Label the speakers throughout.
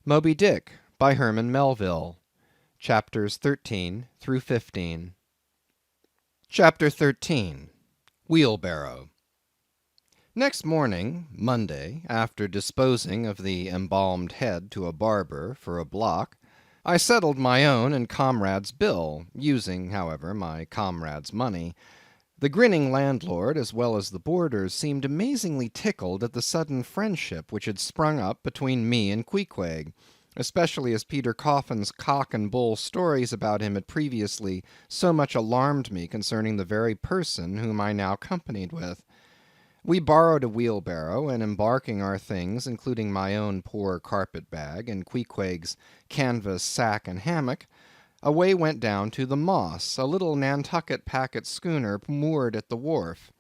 Speaker 1: Moby Dick by Herman Melville. Chapters 13 through 15. Chapter 13. Wheelbarrow. Next morning, Monday, after disposing of the embalmed head to a barber for a block, I settled my own and comrade's bill, using, however, my comrade's money. The grinning landlord, as well as the boarders, seemed amazingly tickled at the sudden friendship which had sprung up between me and Queequeg, especially as Peter Coffin's cock and bull stories about him had previously so much alarmed me concerning the very person whom I now companied with. We borrowed a wheelbarrow, and embarking our things, including my own poor carpet-bag and Queequeg's canvas sack and hammock, away went down to the Moss, a little Nantucket packet schooner moored at the wharf.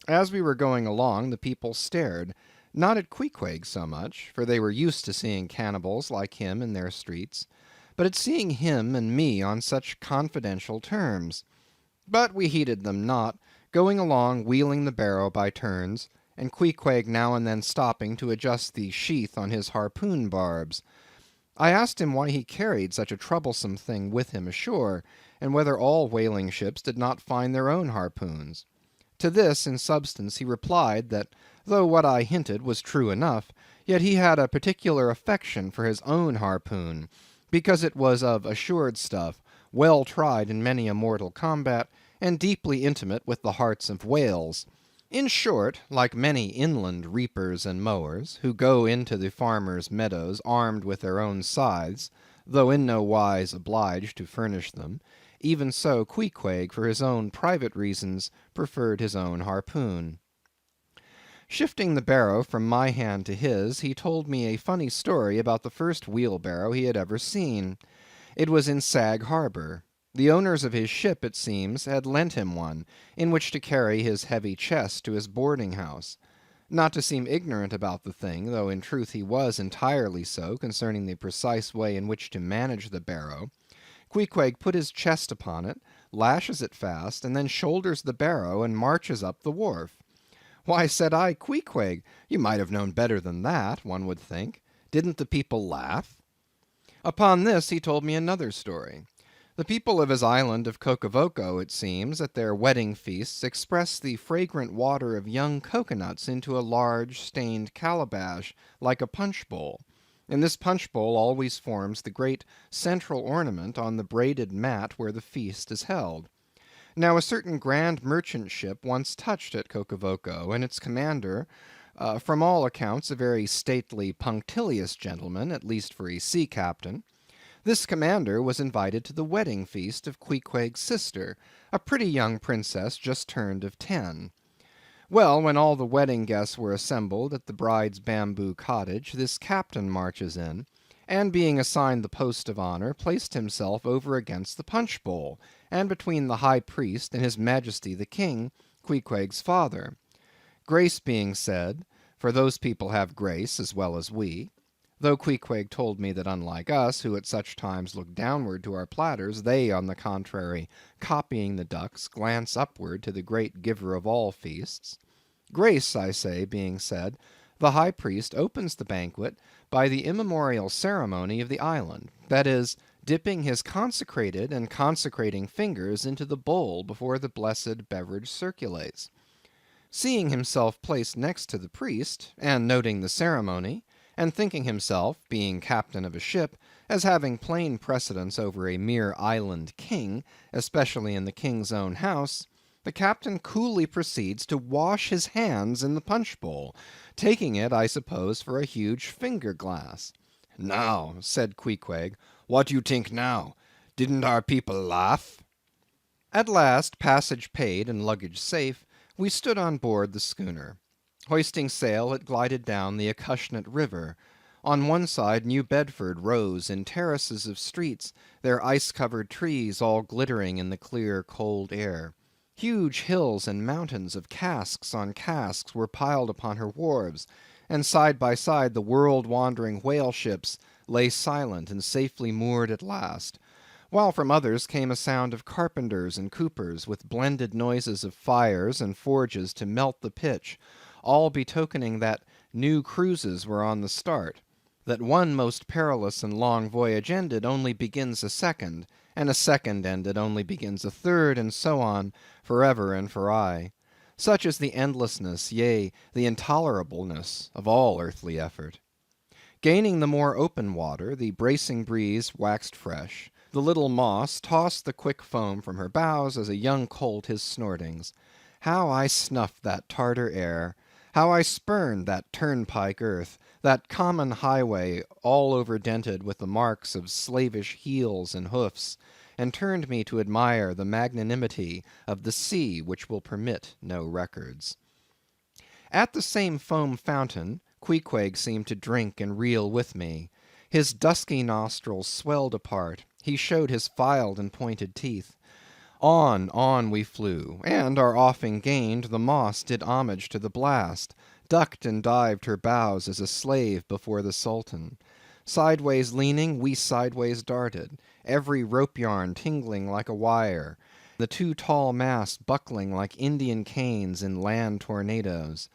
Speaker 1: As we were going along, the people stared, not at Queequeg so much, for they were used to seeing cannibals like him in their streets, but at seeing him and me on such confidential terms. But we heeded them not, going along wheeling the barrow by turns, and Queequeg now and then stopping to adjust the sheath on his harpoon barbs. I asked him why he carried such a troublesome thing with him ashore, and whether all whaling ships did not find their own harpoons. To this, in substance, he replied that though what I hinted was true enough, yet he had a particular affection for his own harpoon, because it was of assured stuff, well tried in many a mortal combat, and deeply intimate with the hearts of whales. In short, like many inland reapers and mowers, who go into the farmers' meadows armed with their own scythes, though in no wise obliged to furnish them, even so Queequeg, for his own private reasons, preferred his own harpoon. Shifting the barrow from my hand to his, he told me a funny story about the first wheelbarrow he had ever seen. It was in Sag Harbor. The owners of his ship, it seems, had lent him one, in which to carry his heavy chest to his boarding-house. Not to seem ignorant about the thing, though in truth he was entirely so concerning the precise way in which to manage the barrow, Queequeg put his chest upon it, lashes it fast, and then shoulders the barrow and marches up the wharf. Why, said I, Queequeg, you might have known better than that, one would think. Didn't the people laugh? Upon this he told me another story. The people of his island of Cocavoco, it seems, at their wedding feasts, express the fragrant water of young cocoanuts into a large stained calabash, like a punch-bowl, and this punch-bowl always forms the great central ornament on the braided mat where the feast is held. Now a certain grand merchant ship once touched at Cocavoco, and its commander, from all accounts a very stately, punctilious gentleman, at least for a sea captain, this commander was invited to the wedding feast of Queequeg's sister, a pretty young princess just turned of 10. Well, when all the wedding guests were assembled at the bride's bamboo cottage, this captain marches in, and being assigned the post of honor, placed himself over against the punch-bowl, and between the high priest and his majesty the king, Queequeg's father. Grace being said, for those people have grace as well as we, though Queequeg told me that unlike us, who at such times look downward to our platters, they, on the contrary, copying the ducks, glance upward to the great giver of all feasts. Grace, I say, being said, the high priest opens the banquet by the immemorial ceremony of the island, that is, dipping his consecrated and consecrating fingers into the bowl before the blessed beverage circulates. Seeing himself placed next to the priest, and noting the ceremony, and thinking himself, being captain of a ship, as having plain precedence over a mere island king, especially in the king's own house, the captain coolly proceeds to wash his hands in the punch-bowl, taking it, I suppose, for a huge finger-glass. "Now," said Queequeg, "what do you think now? Didn't our people laugh?" At last, passage paid and luggage safe, we stood on board the schooner. Hoisting sail, it glided down the Acushnet River. On one side New Bedford rose in terraces of streets, their ice-covered trees all glittering in the clear, cold air. Huge hills and mountains of casks on casks were piled upon her wharves, and side by side the world-wandering whale ships lay silent and safely moored at last, while from others came a sound of carpenters and coopers, with blended noises of fires and forges to melt the pitch, all betokening that new cruises were on the start. that one most perilous and long voyage ended only begins a second, and a second ended only begins a third, and so on, for ever and for aye. Such is the endlessness, yea, the intolerableness of all earthly effort. Gaining the more open water, the bracing breeze waxed fresh. The little Moss tossed the quick foam from her bows as a young colt his snortings. How I snuffed that Tartar air! How I spurned that turnpike earth, that common highway all overdented with the marks of slavish heels and hoofs, and turned me to admire the magnanimity of the sea which will permit no records. At the same foam fountain, Queequeg seemed to drink and reel with me. His dusky nostrils swelled apart, he showed his filed and pointed teeth. On we flew, and our offing gained, the Moss did homage to the blast, ducked and dived her bows as a slave before the Sultan. Sideways leaning, we sideways darted, every rope yarn tingling like a wire, the two tall masts buckling like Indian canes in land tornadoes.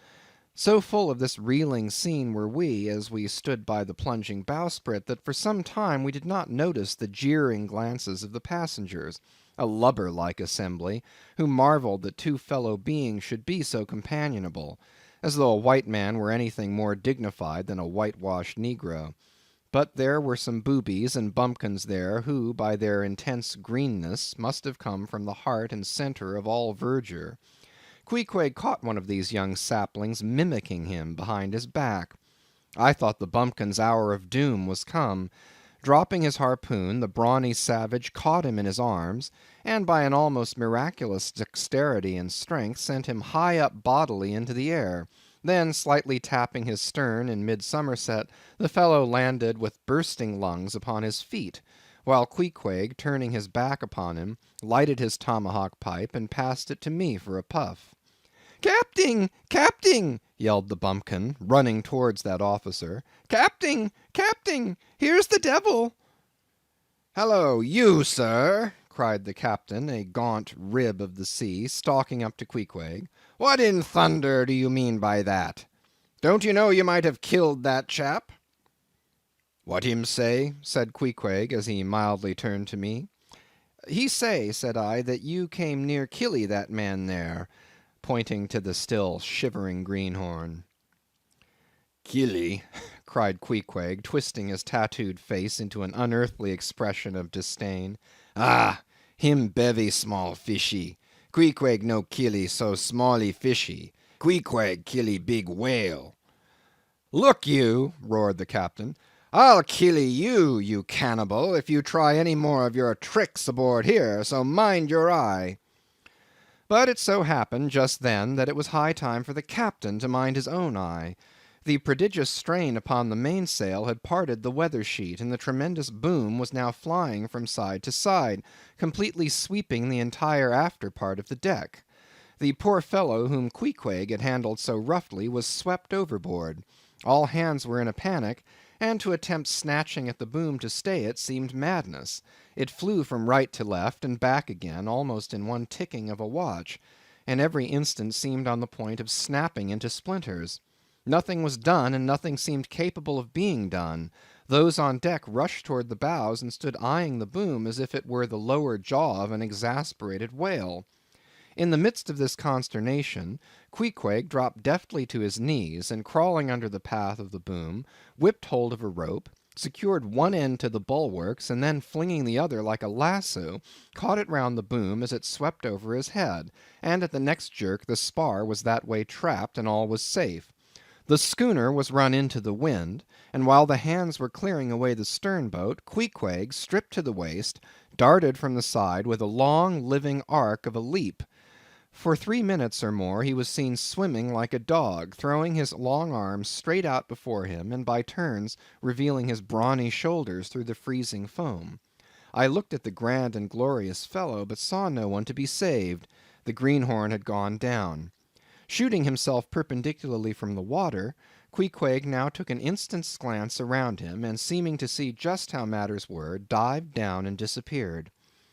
Speaker 1: So full of this reeling scene were we, as we stood by the plunging bowsprit, that for some time we did not notice the jeering glances of the passengers, a lubber-like assembly, who marveled that two fellow beings should be so companionable, as though a white man were anything more dignified than a whitewashed negro. But there were some boobies and bumpkins there, who, by their intense greenness, must have come from the heart and centre of all verdure. Queequeg caught one of these young saplings mimicking him behind his back. I thought the bumpkin's hour of doom was come. Dropping his harpoon, the brawny savage caught him in his arms, and by an almost miraculous dexterity and strength sent him high up bodily into the air. Then, slightly tapping his stern in mid-somerset, the fellow landed with bursting lungs upon his feet, while Queequeg, turning his back upon him, lighted his tomahawk pipe and passed it to me for a puff. "Capting! Capting!" yelled the bumpkin, running towards that officer. "Capting! Capting! Here's the devil!" "Hallo, you, sir!" cried the captain, a gaunt rib of the sea, stalking up to Queequeg. "What in thunder do you mean by that? Don't you know you might have killed that chap?" "What him say?" said Queequeg, as he mildly turned to me. "He say," said I, "that you came near killee that man there," pointing to the still shivering greenhorn. "Killee!" cried Queequeg, twisting his tattooed face into an unearthly expression of disdain. "Ah, him bevy small fishy. Queequeg no killee so smallee fishy. Queequeg killee big whale." "Look you," roared the captain, "I'll killee you, you cannibal, if you try any more of your tricks aboard here, so mind your eye." But it so happened just then that it was high time for the captain to mind his own eye. The prodigious strain upon the mainsail had parted the weather sheet, and the tremendous boom was now flying from side to side, completely sweeping the entire after part of the deck. The poor fellow whom Queequeg had handled so roughly was swept overboard. All hands were in a panic, and to attempt snatching at the boom to stay it seemed madness. It flew from right to left and back again, almost in one ticking of a watch, and every instant seemed on the point of snapping into splinters. Nothing was done, and nothing seemed capable of being done. Those on deck rushed toward the bows and stood eyeing the boom as if it were the lower jaw of an exasperated whale. In the midst of this consternation, Queequeg dropped deftly to his knees, and crawling under the path of the boom, whipped hold of a rope, secured one end to the bulwarks, and then flinging the other like a lasso, caught it round the boom as it swept over his head, and at the next jerk the spar was that way trapped, and all was safe. The schooner was run into the wind, and while the hands were clearing away the stern boat, Queequeg, stripped to the waist, darted from the side with a long living arc of a leap. For 3 minutes or more he was seen swimming like a dog, throwing his long arms straight out before him, and by turns revealing his brawny shoulders through the freezing foam. I looked at the grand and glorious fellow, but saw no one to be saved. The greenhorn had gone down. Shooting himself perpendicularly from the water, Queequeg now took an instant's glance around him, and seeming to see just how matters were, dived down and disappeared.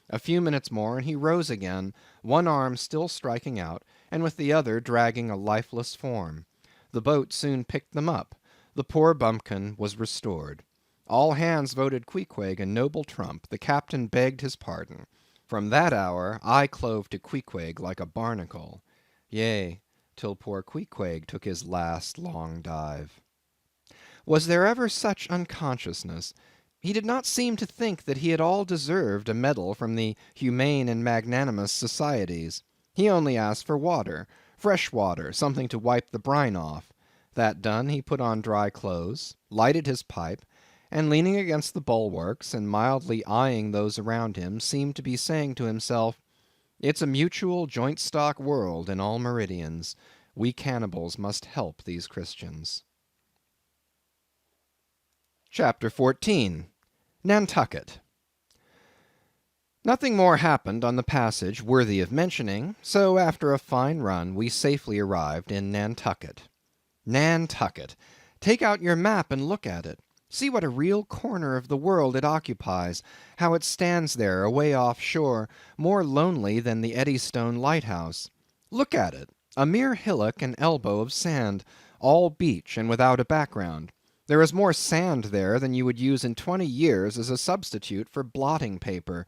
Speaker 1: A few minutes more and he rose again, one arm still striking out, and with the other dragging a lifeless form. The boat soon picked them up. The poor bumpkin was restored. All hands voted Queequeg a noble trump. The captain begged his pardon. From that hour I clove to Queequeg like a barnacle. Yea, till poor Queequeg took his last long dive. Was there ever such unconsciousness? He did not seem to think that he at all deserved a medal from the humane and magnanimous societies. He only asked for water, fresh water, something to wipe the brine off. That done, he put on dry clothes, lighted his pipe, and leaning against the bulwarks and mildly eyeing those around him, seemed to be saying to himself, "It's a mutual joint stock world in all meridians. We cannibals must help these Christians." Chapter 14. Nantucket. Nothing more happened on the passage worthy of mentioning, so after a fine run we safely arrived in Nantucket. Nantucket! Take out your map and look at it. See what a real corner of the world it occupies, how it stands there away off shore, more lonely than the Eddystone lighthouse. Look at it, a mere hillock and elbow of sand, all beach and without a background. There is more sand there than you would use in 20 years as a substitute for blotting paper.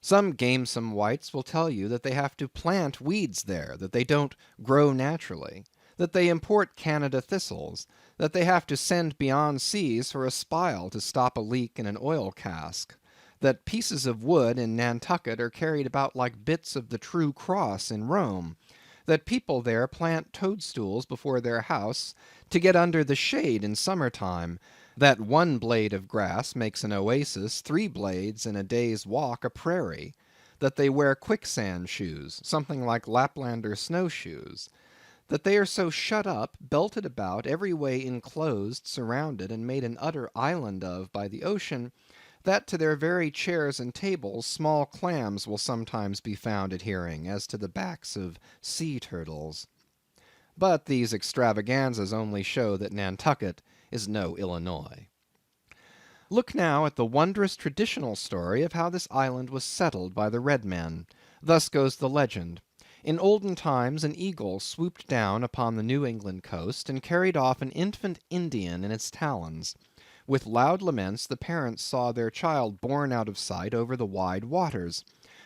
Speaker 1: Some gamesome whites will tell you that they have to plant weeds there, that they don't grow naturally, that they import Canada thistles, that they have to send beyond seas for a spile to stop a leak in an oil cask, that pieces of wood in Nantucket are carried about like bits of the true cross in Rome, that people there plant toadstools before their house to get under the shade in summer time, that one blade of grass makes an oasis, 3 blades in a day's walk a prairie, that they wear quicksand shoes, something like Laplander snowshoes, that they are so shut up, belted about, every way enclosed, surrounded, and made an utter island of by the ocean, that to their very chairs and tables small clams will sometimes be found adhering, as to the backs of sea turtles. But these extravaganzas only show that Nantucket is no Illinois. Look now at the wondrous traditional story of how this island was settled by the red men. Thus goes the legend. In olden times an eagle swooped down upon the New England coast and carried off an infant Indian in its talons. With loud laments the parents saw their child borne out of sight over the wide waters.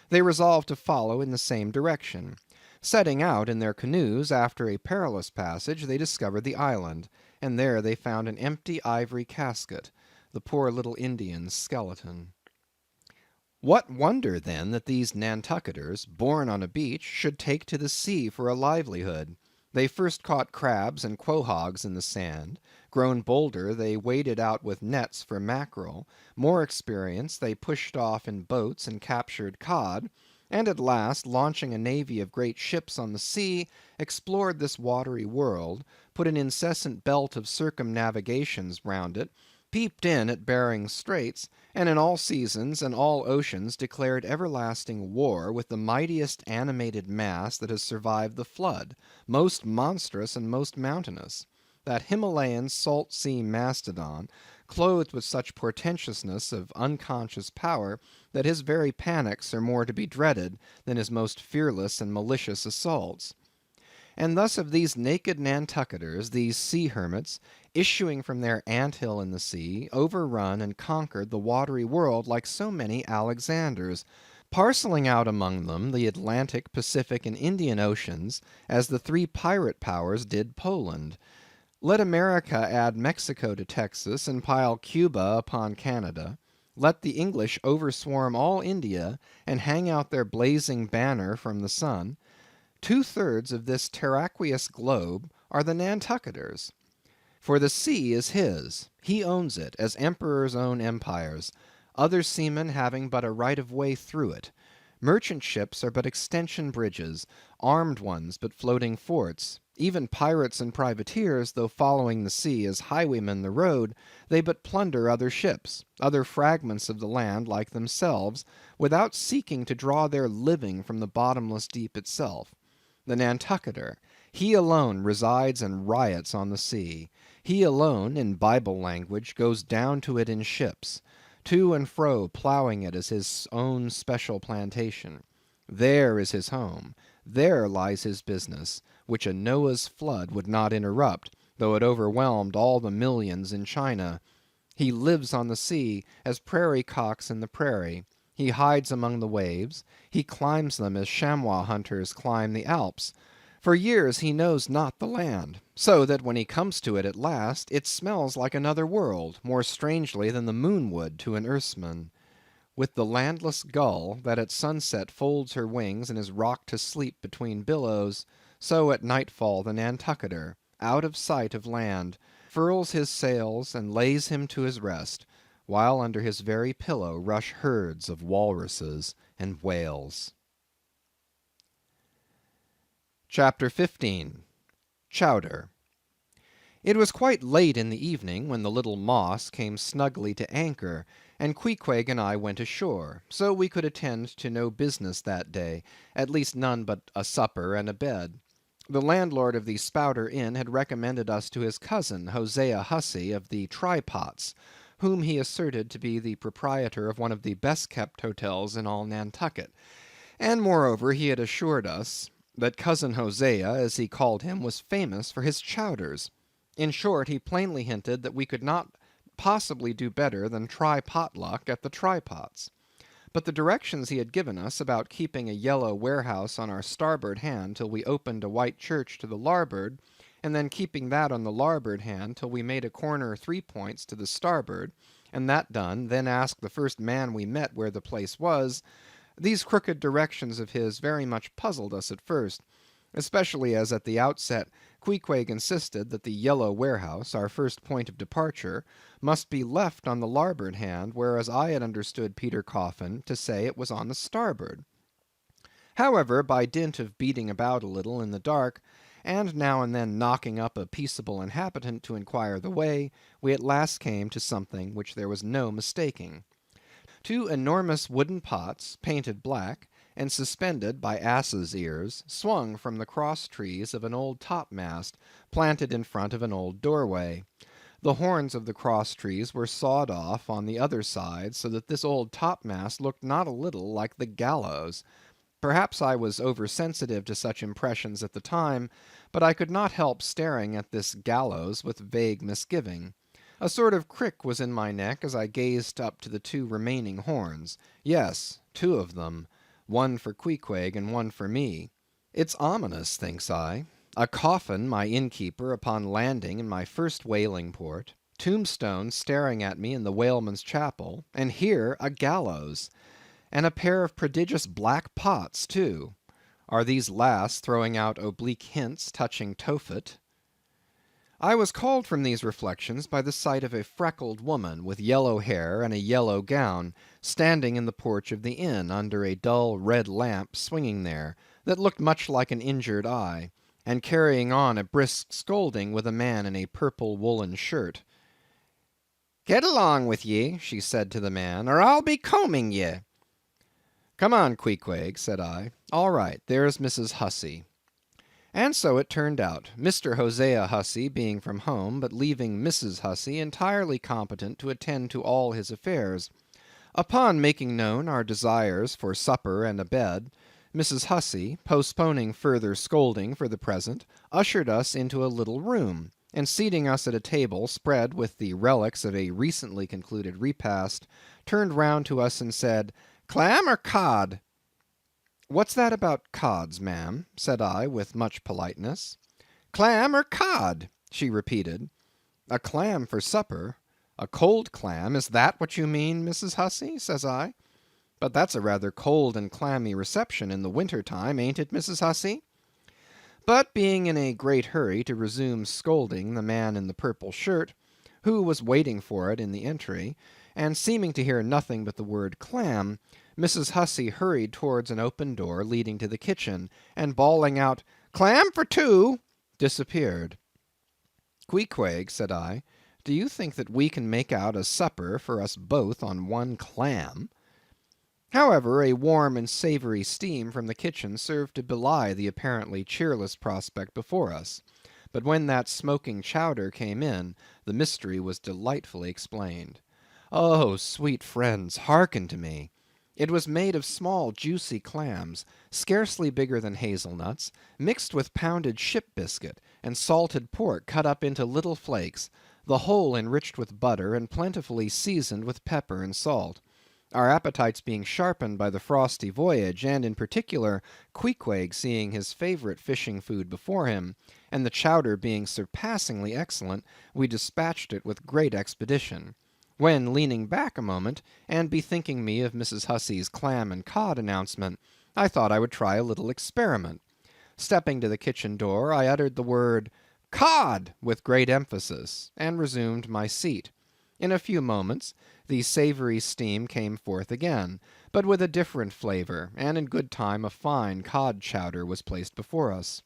Speaker 1: They resolved to follow in the same direction. Setting out in their canoes after a perilous passage, they discovered the island, and there they found an empty ivory casket, the poor little Indian's skeleton. What wonder, then, that these Nantucketers, born on a beach, should take to the sea for a livelihood? They first caught crabs and quahogs in the sand; grown bolder, they waded out with nets for mackerel; more experienced, they pushed off in boats and captured cod; and at last, launching a navy of great ships on the sea, explored this watery world, put an incessant belt of circumnavigations round it, peeped in at Behring's Straits, and in all seasons and all oceans declared everlasting war with the mightiest animated mass that has survived the flood, most monstrous and most mountainous, that Himalayan salt sea mastodon, clothed with such portentousness of unconscious power that his very panics are more to be dreaded than his most fearless and malicious assaults. And thus of these naked Nantucketers, these sea hermits, issuing from their ant-hill in the sea, overrun and conquered the watery world like so many Alexanders, parcelling out among them the Atlantic, Pacific, and Indian Oceans, as the 3 pirate powers did Poland. Let America add Mexico to Texas, and pile Cuba upon Canada. Let the English overswarm all India, and hang out their blazing banner from the sun. 2/3 of this terraqueous globe are the Nantucketers. For the sea is his; he owns it, as emperors own empires, other seamen having but a right of way through it. Merchant ships are but extension bridges, armed ones but floating forts. Even pirates and privateers, though following the sea as highwaymen the road, they but plunder other ships, other fragments of the land like themselves, without seeking to draw their living from the bottomless deep itself. The Nantucketer, he alone resides and riots on the sea. He alone, in Bible language, goes down to it in ships, to and fro ploughing it as his own special plantation. There is his home; there lies his business, which a Noah's flood would not interrupt, though it overwhelmed all the millions in China. He lives on the sea, as prairie cocks in the prairie. He hides among the waves. He climbs them as chamois hunters climb the Alps. For years he knows not the land, so that when he comes to it at last, it smells like another world, more strangely than the moon would to an Earthsman. With the landless gull, that at sunset folds her wings and is rocked to sleep between billows, so at nightfall the Nantucketer, out of sight of land, furls his sails and lays him to his rest, while under his very pillow rush herds of walruses and whales. Chapter 15. Chowder. It was quite late in the evening when the little Moss came snugly to anchor, and Queequeg and I went ashore, so we could attend to no business that day, at least none but a supper and a bed. The landlord of the Spouter Inn had recommended us to his cousin, Hosea Hussey, of the Trypots, whom he asserted to be the proprietor of one of the best-kept hotels in all Nantucket, and moreover he had assured us that cousin Hosea, as he called him, was famous for his chowders. In short, he plainly hinted that we could not possibly do better than try potluck at the Trypots. But the directions he had given us about keeping a yellow warehouse on our starboard hand till we opened a white church to the larboard, and then keeping that on the larboard hand till we made a corner 3 points to the starboard, and that done, then ask the first man we met where the place was, these crooked directions of his very much puzzled us at first, especially as at the outset Queequeg insisted that the yellow warehouse, our first point of departure, must be left on the larboard hand, whereas I had understood Peter Coffin to say it was on the starboard. However, by dint of beating about a little in the dark, and now and then knocking up a peaceable inhabitant to inquire the way, we at last came to something which there was no mistaking. 2 enormous wooden pots, painted black, and suspended by asses' ears, swung from the cross trees of an old topmast, planted in front of an old doorway. The horns of the cross trees were sawed off on the other side, so that this old topmast looked not a little like the gallows. Perhaps I was oversensitive to such impressions at the time, but I could not help staring at this gallows with vague misgiving. A sort of crick was in my neck as I gazed up to the 2 remaining horns. Yes, 2 of them, one for Queequeg and one for me. It's ominous, thinks I. A coffin, my innkeeper, upon landing in my first whaling port; tombstones staring at me in the whaleman's chapel; and here a gallows, and a pair of prodigious black pots too. Are these last throwing out oblique hints touching Tophet? I was called from these reflections by the sight of a freckled woman, with yellow hair and a yellow gown, standing in the porch of the inn, under a dull red lamp swinging there, that looked much like an injured eye, and carrying on a brisk scolding with a man in a purple woolen shirt. "Get along with ye," she said to the man, "or I'll be combing ye." "Come on, Queequeg," said I. "All right, there's Mrs. Hussey." And so it turned out, Mr. Hosea Hussey being from home, but leaving Mrs. Hussey entirely competent to attend to all his affairs. Upon making known our desires for supper and a bed, Mrs. Hussey, postponing further scolding for the present, ushered us into a little room, and seating us at a table spread with the relics of a recently concluded repast, turned round to us and said, "Clam or cod?" "What's that about cods, ma'am?" said I, with much politeness. "Clam or cod?" she repeated. "A clam for supper? A cold clam? Is that what you mean, Mrs. Hussey?" says I. "But that's a rather cold and clammy reception in the winter time, ain't it, Mrs. Hussey?" But being in a great hurry to resume scolding the man in the purple shirt, who was waiting for it in the entry, and seeming to hear nothing but the word clam, Mrs. Hussey hurried towards an open door leading to the kitchen, and bawling out, "Clam for 2," disappeared. "Queequeg," said I, "do you think that we can make out a supper for us both on one clam?" However, a warm and savory steam from the kitchen served to belie the apparently cheerless prospect before us. But when that smoking chowder came in, the mystery was delightfully explained. Oh, sweet friends, hearken to me. It was made of small juicy clams, scarcely bigger than hazelnuts, mixed with pounded ship biscuit, and salted pork cut up into little flakes, the whole enriched with butter, and plentifully seasoned with pepper and salt. Our appetites being sharpened by the frosty voyage, and in particular Queequeg seeing his favourite fishing food before him, and the chowder being surpassingly excellent, we despatched it with great expedition. When, leaning back a moment, and bethinking me of Mrs. Hussey's clam and cod announcement, I thought I would try a little experiment. Stepping to the kitchen door, I uttered the word "cod" with great emphasis, and resumed my seat. In a few moments the savoury steam came forth again, but with a different flavour, and in good time a fine cod chowder was placed before us.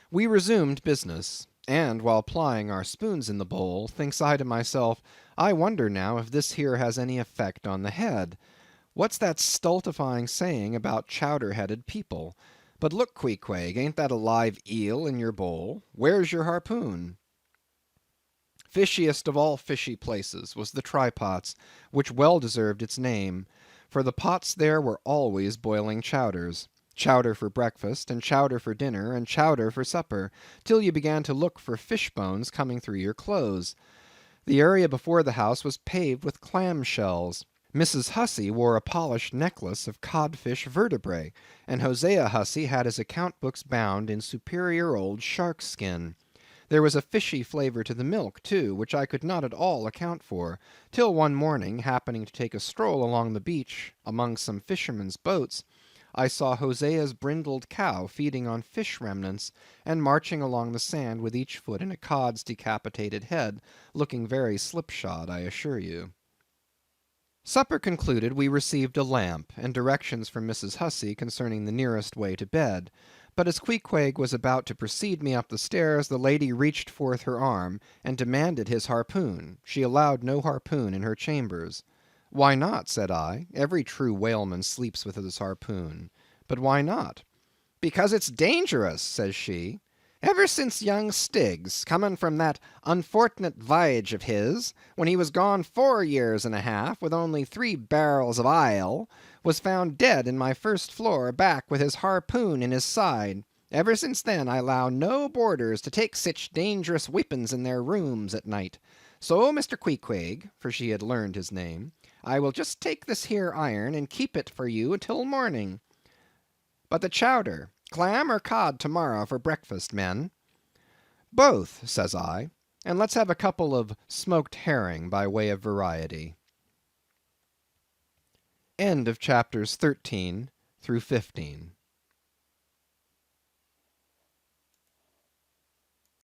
Speaker 1: We resumed business, and while plying our spoons in the bowl, thinks I to myself, I wonder now if this here has any effect on the head. What's that stultifying saying about chowder-headed people? But look, Queequeg, ain't that a live eel in your bowl? Where's your harpoon? Fishiest of all fishy places was the trypots, which well deserved its name, for the pots there were always boiling chowders. Chowder for breakfast, and chowder for dinner, and chowder for supper, till you began to look for fish bones coming through your clothes. The area before the house was paved with clam shells. Mrs. Hussey wore a polished necklace of codfish vertebrae, and Hosea Hussey had his account books bound in superior old shark skin. There was a fishy flavour to the milk, too, which I could not at all account for, till one morning, happening to take a stroll along the beach among some fishermen's boats, I saw Hosea's brindled cow feeding on fish remnants, and marching along the sand with each foot in a cod's decapitated head, looking very slipshod, I assure you. Supper concluded, we received a lamp, and directions from Mrs. Hussey concerning the nearest way to bed. But as Queequeg was about to precede me up the stairs, the lady reached forth her arm, and demanded his harpoon. She allowed no harpoon in her chambers. Why not? said I. Every true whaleman sleeps with his harpoon. But why not? Because it's dangerous, says she. Ever since young Stiggs, coming from that unfortunate voyage of his, when he was gone 4 years and a half, with only 3 barrels of ile, was found dead in my first floor back with his harpoon in his side. Ever since then I allow no boarders to take sich dangerous weapons in their rooms at night. So, Mr. Queequeg, for she had learned his name, I will just take this here iron and keep it for you till morning. But the chowder, clam or cod tomorrow for breakfast, men? Both, says I, and let's have a couple of smoked herring by way of variety. End of chapters 13 through 15.